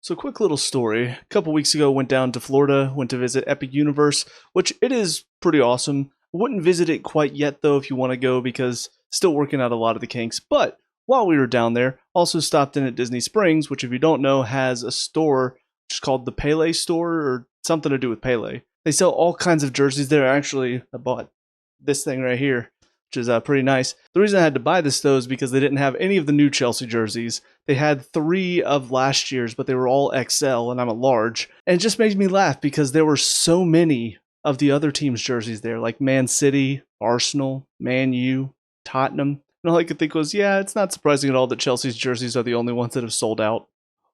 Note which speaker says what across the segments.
Speaker 1: So, quick little story. A couple weeks ago, went down to Florida, went to visit Epic Universe, which it is pretty awesome. Wouldn't visit it quite yet though if you want to go because still working out a lot of the kinks. But while we were down there, also stopped in at Disney Springs, which if you don't know has a store which is called the Pele store or something to do with Pele. They sell all kinds of jerseys there. Actually, I bought this thing right here, which is pretty nice. The reason I had to buy this though is because they didn't have any of the new Chelsea jerseys. They had 3 of last year's, but they were all XL, and I'm a large. And it just made me laugh because there were so many of the other teams' jerseys there, like Man City, Arsenal, Man U, Tottenham. And all I could think was, yeah, it's not surprising at all that Chelsea's jerseys are the only ones that have sold out.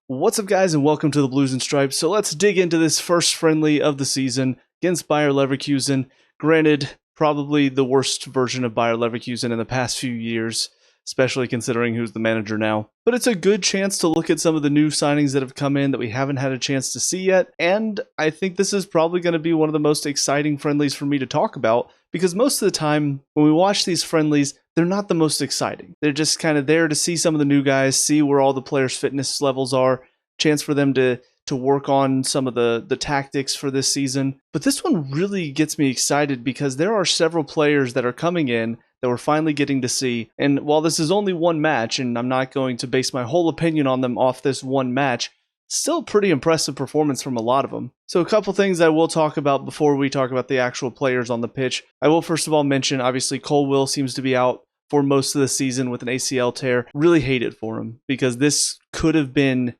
Speaker 1: What's up, guys, and welcome to the Blues and Stripes. So let's dig into this first friendly of the season against Bayer Leverkusen. Granted, probably the worst version of Bayer Leverkusen in the past few years, especially considering who's the manager now. But it's a good chance to look at some of the new signings that have come in that we haven't had a chance to see yet, and I think this is probably going to be one of the most exciting friendlies for me to talk about, because most of the time, when we watch these friendlies, they're not the most exciting. They're just kind of there to see some of the new guys, see where all the players' fitness levels are, chance for them to work on some of the tactics for this season. But this one really gets me excited because there are several players that are coming in that we're finally getting to see. And while this is only one match, and I'm not going to base my whole opinion on them off this one match, still pretty impressive performance from a lot of them. So a couple things I will talk about before we talk about the actual players on the pitch. I will first of all mention, obviously, Cole Will seems to be out for most of the season with an ACL tear. Really hate it for him because this should have been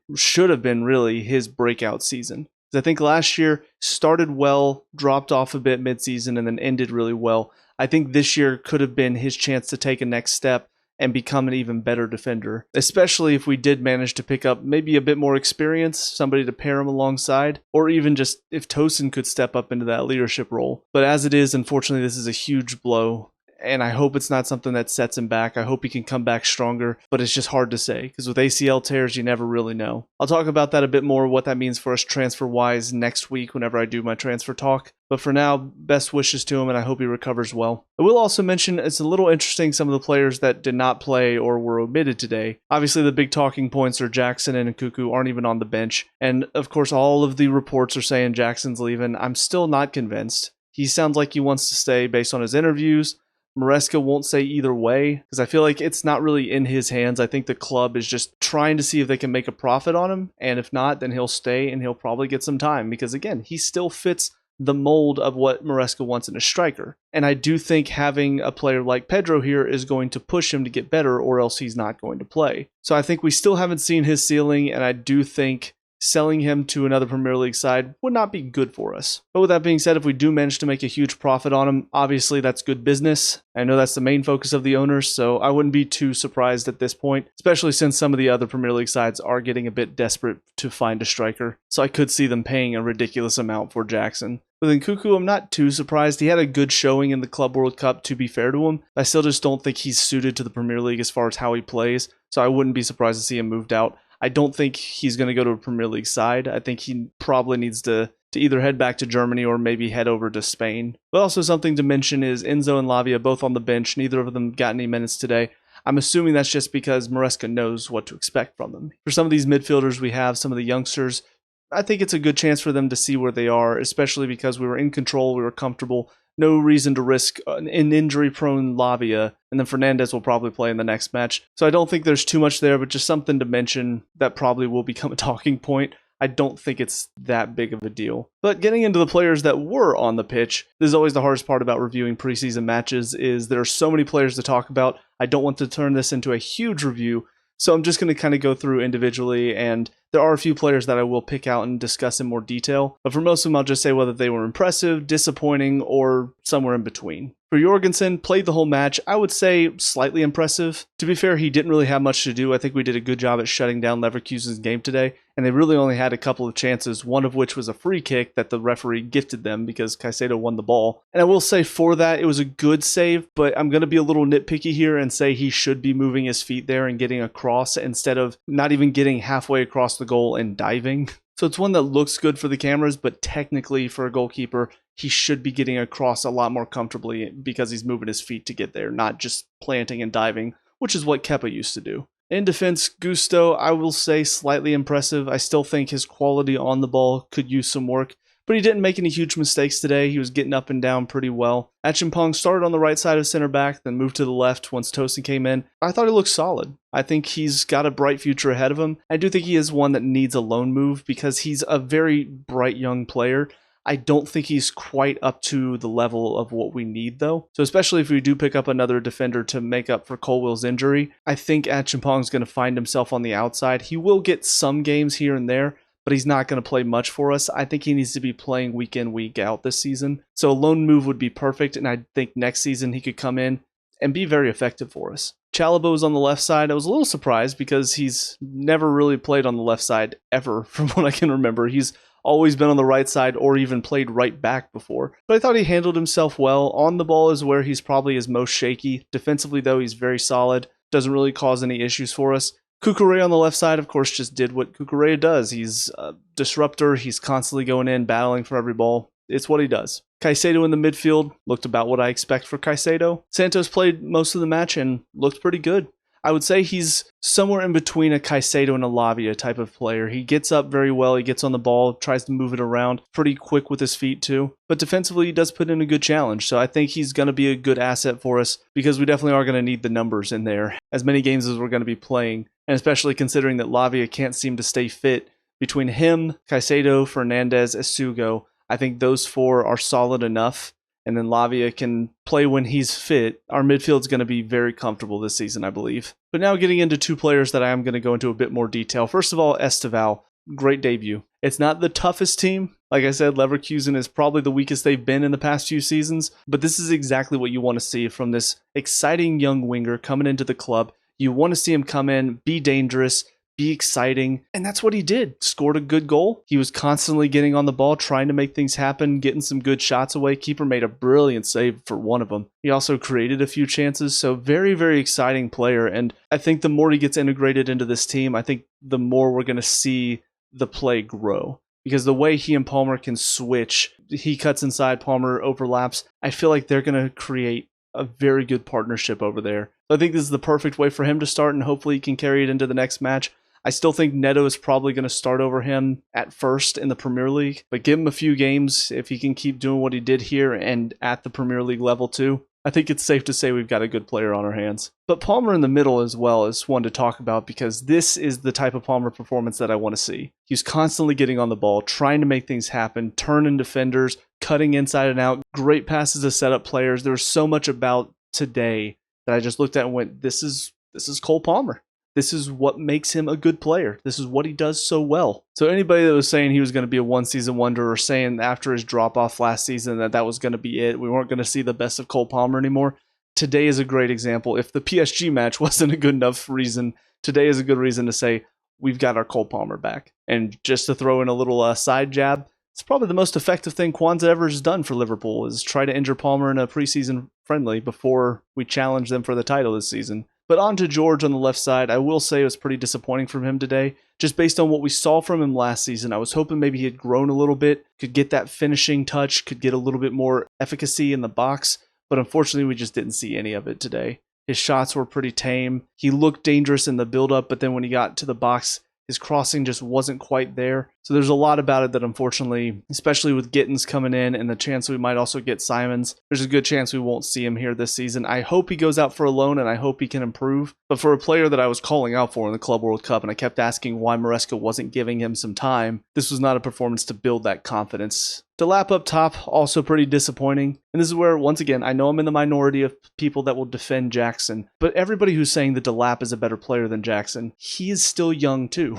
Speaker 1: really his breakout season. I think last year started well, dropped off a bit mid-season, and then ended really well. I think this year could have been his chance to take a next step and become an even better defender, especially if we did manage to pick up maybe a bit more experience, somebody to pair him alongside, or even just if Tosin could step up into that leadership role. But as it is, unfortunately, this is a huge blow. And I hope it's not something that sets him back. I hope he can come back stronger, but it's just hard to say because with ACL tears, you never really know. I'll talk about that a bit more, what that means for us transfer-wise next week whenever I do my transfer talk. But for now, best wishes to him, and I hope he recovers well. I will also mention it's a little interesting some of the players that did not play or were omitted today. Obviously, the big talking points are Jackson and Nkuku aren't even on the bench. And of course, all of the reports are saying Jackson's leaving. I'm still not convinced. He sounds like he wants to stay based on his interviews. Maresca won't say either way because I feel like it's not really in his hands. I think the club is just trying to see if they can make a profit on him. And if not, then he'll stay and he'll probably get some time because, again, he still fits the mold of what Maresca wants in a striker. And I do think having a player like Pedro here is going to push him to get better or else he's not going to play. So I think we still haven't seen his ceiling, and I do think selling him to another Premier League side would not be good for us. But with that being said, if we do manage to make a huge profit on him, obviously that's good business. I know that's the main focus of the owners, so I wouldn't be too surprised at this point, especially since some of the other Premier League sides are getting a bit desperate to find a striker. So I could see them paying a ridiculous amount for Jackson. With Nkuku, I'm not too surprised. He had a good showing in the Club World Cup, to be fair to him. I still just don't think he's suited to the Premier League as far as how he plays, so I wouldn't be surprised to see him moved out. I don't think he's going to go to a Premier League side. I think he probably needs to either head back to Germany or maybe head over to Spain. But also something to mention is Enzo and Lavia both on the bench. Neither of them got any minutes today. I'm assuming that's just because Maresca knows what to expect from them. For some of these midfielders we have, some of the youngsters, I think it's a good chance for them to see where they are, especially because we were in control, we were comfortable. No reason to risk an injury-prone Lavia, and then Fernandez will probably play in the next match. So I don't think there's too much there, but just something to mention that probably will become a talking point. I don't think it's that big of a deal. But getting into the players that were on the pitch, this is always the hardest part about reviewing preseason matches, is there are so many players to talk about. I don't want to turn this into a huge review, so I'm just going to kind of go through individually, and there are a few players that I will pick out and discuss in more detail. But for most of them, I'll just say whether they were impressive, disappointing, or somewhere in between. For Jorgensen, played the whole match. I would say slightly impressive. To be fair, he didn't really have much to do. I think we did a good job at shutting down Leverkusen's game today, and they really only had a couple of chances, one of which was a free kick that the referee gifted them because Caicedo won the ball. And I will say for that, it was a good save, but I'm going to be a little nitpicky here and say he should be moving his feet there and getting across instead of not even getting halfway across the goal and diving. So it's one that looks good for the cameras, but technically for a goalkeeper, he should be getting across a lot more comfortably because he's moving his feet to get there, not just planting and diving, which is what Kepa used to do. In defense, Gusto, I will say slightly impressive. I still think his quality on the ball could use some work, but he didn't make any huge mistakes today. He was getting up and down pretty well. Achimpong started on the right side of center back, then moved to the left once Tosin came in. I thought he looked solid. I think he's got a bright future ahead of him. I do think he is one that needs a loan move because he's a very bright young player. I don't think he's quite up to the level of what we need, though. So especially if we do pick up another defender to make up for Colwell's injury, I think Achimpong's going to find himself on the outside. He will get some games here and there, but he's not going to play much for us. I think he needs to be playing week in, week out this season. So a loan move would be perfect, and I think next season he could come in and be very effective for us. Chalobah's on the left side. I was a little surprised because he's never really played on the left side ever, from what I can remember. He's always been on the right side or even played right back before. But I thought he handled himself well. On the ball is where he's probably his most shaky. Defensively, though, he's very solid. Doesn't really cause any issues for us. Cucurella on the left side, of course, just did what Cucurella does. He's a disruptor. He's constantly going in, battling for every ball. It's what he does. Caicedo in the midfield looked about what I expect for Caicedo. Santos played most of the match and looked pretty good. I would say he's somewhere in between a Caicedo and a Lavia type of player. He gets up very well, he gets on the ball, tries to move it around, pretty quick with his feet too. But defensively, he does put in a good challenge, so I think he's going to be a good asset for us because we definitely are going to need the numbers in there, as many games as we're going to be playing, and especially considering that Lavia can't seem to stay fit. Between him, Caicedo, Fernandez, Esugo, I think those four are solid enough. And then Lavia can play when he's fit. Our midfield's going to be very comfortable this season, I believe. But now getting into two players that I am going to go into a bit more detail. First of all, Estevao, great debut. It's not the toughest team. Like I said, Leverkusen is probably the weakest they've been in the past few seasons. But this is exactly what you want to see from this exciting young winger coming into the club. You want to see him come in, be dangerous, be exciting, and that's what he did. Scored a good goal. He was constantly getting on the ball, trying to make things happen, getting some good shots away. Keeper made a brilliant save for one of them. He also created a few chances, so very, very exciting player, and I think the more he gets integrated into this team, I think the more we're going to see the play grow. Because the way he and Palmer can switch, he cuts inside, Palmer overlaps, I feel like they're going to create a very good partnership over there. So I think this is the perfect way for him to start, and hopefully he can carry it into the next match. I still think Neto is probably going to start over him at first in the Premier League, but give him a few games if he can keep doing what he did here and at the Premier League level too. I think it's safe to say we've got a good player on our hands. But Palmer in the middle as well is one to talk about because this is the type of Palmer performance that I want to see. He's constantly getting on the ball, trying to make things happen, turning defenders, cutting inside and out, great passes to set up players. There's so much about today that I just looked at and went, this is Cole Palmer. This is what makes him a good player. This is what he does so well. So anybody that was saying he was going to be a one-season wonder or saying after his drop-off last season that was going to be it, we weren't going to see the best of Cole Palmer anymore, today is a great example. If the PSG match wasn't a good enough reason, today is a good reason to say we've got our Cole Palmer back. And just to throw in a little side jab, it's probably the most effective thing Kwanzaa ever has done for Liverpool is try to injure Palmer in a preseason friendly before we challenge them for the title this season. But on to George on the left side, I will say it was pretty disappointing from him today. Just based on what we saw from him last season, I was hoping maybe he had grown a little bit, could get that finishing touch, could get a little bit more efficacy in the box, but unfortunately we just didn't see any of it today. His shots were pretty tame. He looked dangerous in the build-up, but then when he got to the box, his crossing just wasn't quite there. So there's a lot about it that unfortunately, especially with Gittins coming in and the chance we might also get Simons, there's a good chance we won't see him here this season. I hope he goes out for a loan and I hope he can improve. But for a player that I was calling out for in the Club World Cup and I kept asking why Maresca wasn't giving him some time, this was not a performance to build that confidence. Delap up top, also pretty disappointing. And this is where, once again, I know I'm in the minority of people that will defend Jackson, but everybody who's saying that Delap is a better player than Jackson, he is still young too.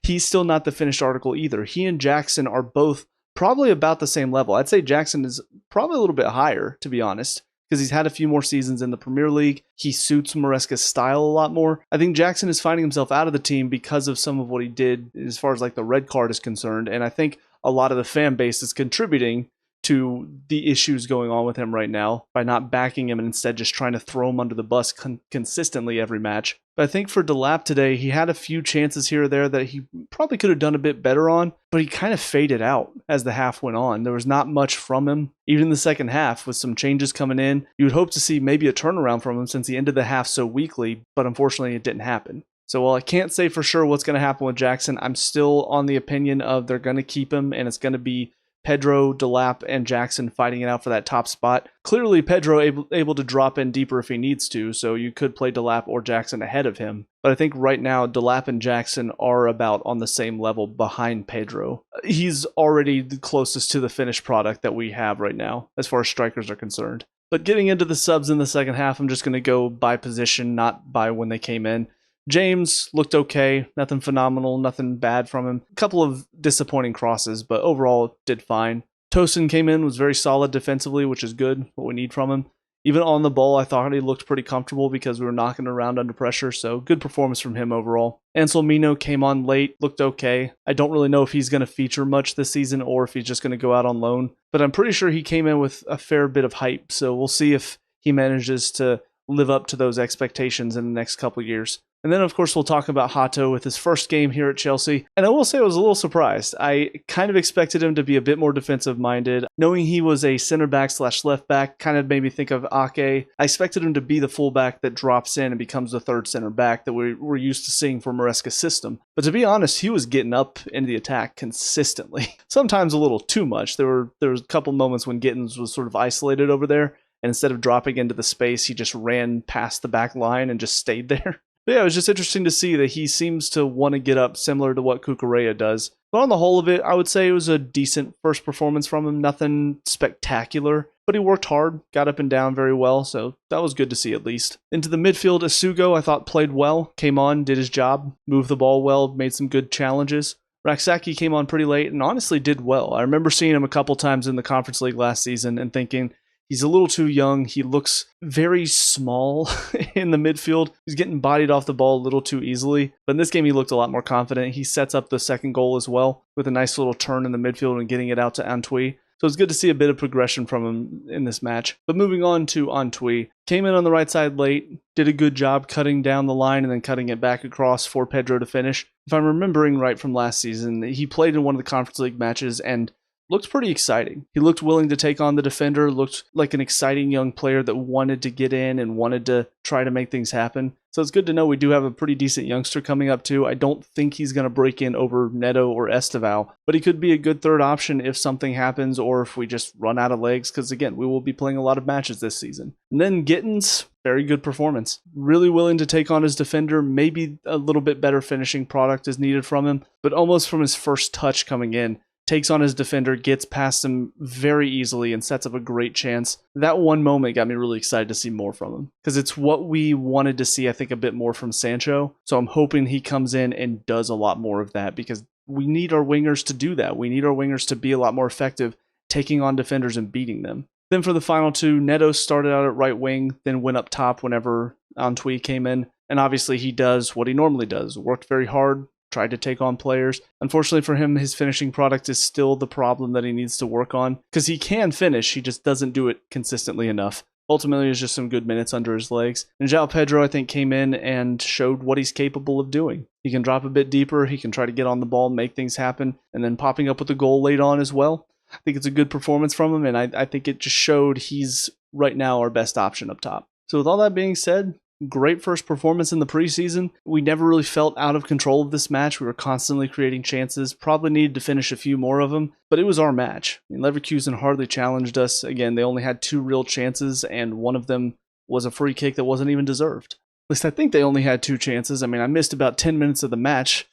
Speaker 1: He's still not the finished article either. He and Jackson are both probably about the same level. I'd say Jackson is probably a little bit higher, to be honest, because he's had a few more seasons in the Premier League. He suits Maresca's style a lot more. I think Jackson is finding himself out of the team because of some of what he did as far as like the red card is concerned, and I think a lot of the fan base is contributing to the issues going on with him right now by not backing him and instead just trying to throw him under the bus consistently every match. But I think for Delap today, he had a few chances here or there that he probably could have done a bit better on, but he kind of faded out as the half went on. There was not much from him. Even in the second half, with some changes coming in, you would hope to see maybe a turnaround from him since he ended the half so weakly, but unfortunately it didn't happen. So while I can't say for sure what's going to happen with Jackson, I'm still on the opinion of they're going to keep him, and it's going to be Pedro, Delap, and Jackson fighting it out for that top spot. Clearly, Pedro able to drop in deeper if he needs to, so you could play Delap or Jackson ahead of him. But I think right now, Delap and Jackson are about on the same level behind Pedro. He's already the closest to the finished product that we have right now, as far as strikers are concerned. But getting into the subs in the second half, I'm just going to go by position, not by when they came in. James looked okay, nothing phenomenal, nothing bad from him. A couple of disappointing crosses, but overall did fine. Tosin came in, was very solid defensively, which is good, what we need from him. Even on the ball, I thought he looked pretty comfortable because we were knocking around under pressure, so good performance from him overall. Anselmino came on late, looked okay. I don't really know if he's going to feature much this season or if he's just going to go out on loan, but I'm pretty sure he came in with a fair bit of hype, so we'll see if he manages to live up to those expectations in the next couple years. And then, of course, we'll talk about Hato with his first game here at Chelsea. And I will say I was a little surprised. I kind of expected him to be a bit more defensive-minded. Knowing he was a center back / left back kind of made me think of Ake. I expected him to be the fullback that drops in and becomes the third center back that we're used to seeing from Maresca's system. But to be honest, he was getting up into the attack consistently. Sometimes a little too much. There was a couple moments when Gittins was sort of isolated over there. And instead of dropping into the space, he just ran past the back line and just stayed there. But yeah, it was just interesting to see that he seems to want to get up similar to what Cucurella does. But on the whole of it, I would say it was a decent first performance from him. Nothing spectacular, but he worked hard, got up and down very well, so that was good to see at least. Into the midfield, Asugo I thought played well, came on, did his job, moved the ball well, made some good challenges. Rak-Sakyi came on pretty late and honestly did well. I remember seeing him a couple times in the Conference League last season and thinking, he's a little too young. He looks very small in the midfield. He's getting bodied off the ball a little too easily. But in this game, he looked a lot more confident. He sets up the second goal as well with a nice little turn in the midfield and getting it out to Antwi. So it's good to see a bit of progression from him in this match. But moving on to Antwi. Came in on the right side late, did a good job cutting down the line and then cutting it back across for Pedro to finish. If I'm remembering right from last season, he played in one of the Conference League matches and looked pretty exciting. He looked willing to take on the defender, looked like an exciting young player that wanted to get in and wanted to try to make things happen. So it's good to know we do have a pretty decent youngster coming up too. I don't think he's going to break in over Neto or Estevao, but he could be a good third option if something happens or if we just run out of legs, because again, we will be playing a lot of matches this season. And then Gittins, very good performance. Really willing to take on his defender. Maybe a little bit better finishing product is needed from him, but almost from his first touch coming in, takes on his defender, gets past him very easily, and sets up a great chance. That one moment got me really excited to see more from him, because it's what we wanted to see, I think, a bit more from Sancho. So I'm hoping he comes in and does a lot more of that, because we need our wingers to do that. We need our wingers to be a lot more effective, taking on defenders and beating them. Then for the final two, Neto started out at right wing, then went up top whenever Antwi came in. And obviously he does what he normally does, worked very hard, tried to take on players. Unfortunately for him, his finishing product is still the problem that he needs to work on, because he can finish, he just doesn't do it consistently enough. Ultimately, it's just some good minutes under his legs. And João Pedro, I think, came in and showed what he's capable of doing. He can drop a bit deeper, he can try to get on the ball, make things happen, and then popping up with a goal late on as well. I think it's a good performance from him, and I think it just showed he's right now our best option up top. So with all that being said, great first performance in the preseason. We never really felt out of control of this match. We were constantly creating chances. Probably needed to finish a few more of them, but it was our match. I mean, Leverkusen hardly challenged us. Again, they only had 2 real chances, and one of them was a free kick that wasn't even deserved. At least I think they only had 2 chances. I mean, I missed about 10 minutes of the match.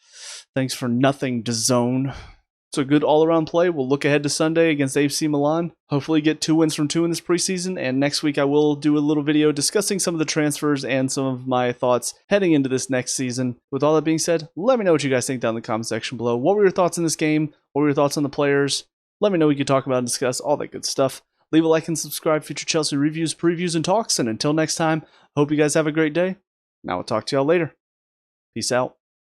Speaker 1: Thanks for nothing, DAZN. So good all-around play. We'll look ahead to Sunday against AC Milan. Hopefully get 2 wins from 2 in this preseason. And next week I will do a little video discussing some of the transfers and some of my thoughts heading into this next season. With all that being said, let me know what you guys think down in the comment section below. What were your thoughts in this game? What were your thoughts on the players? Let me know what you can talk about and discuss, all that good stuff. Leave a like and subscribe for future Chelsea reviews, previews, and talks. And until next time, hope you guys have a great day. Now I'll talk to y'all later. Peace out.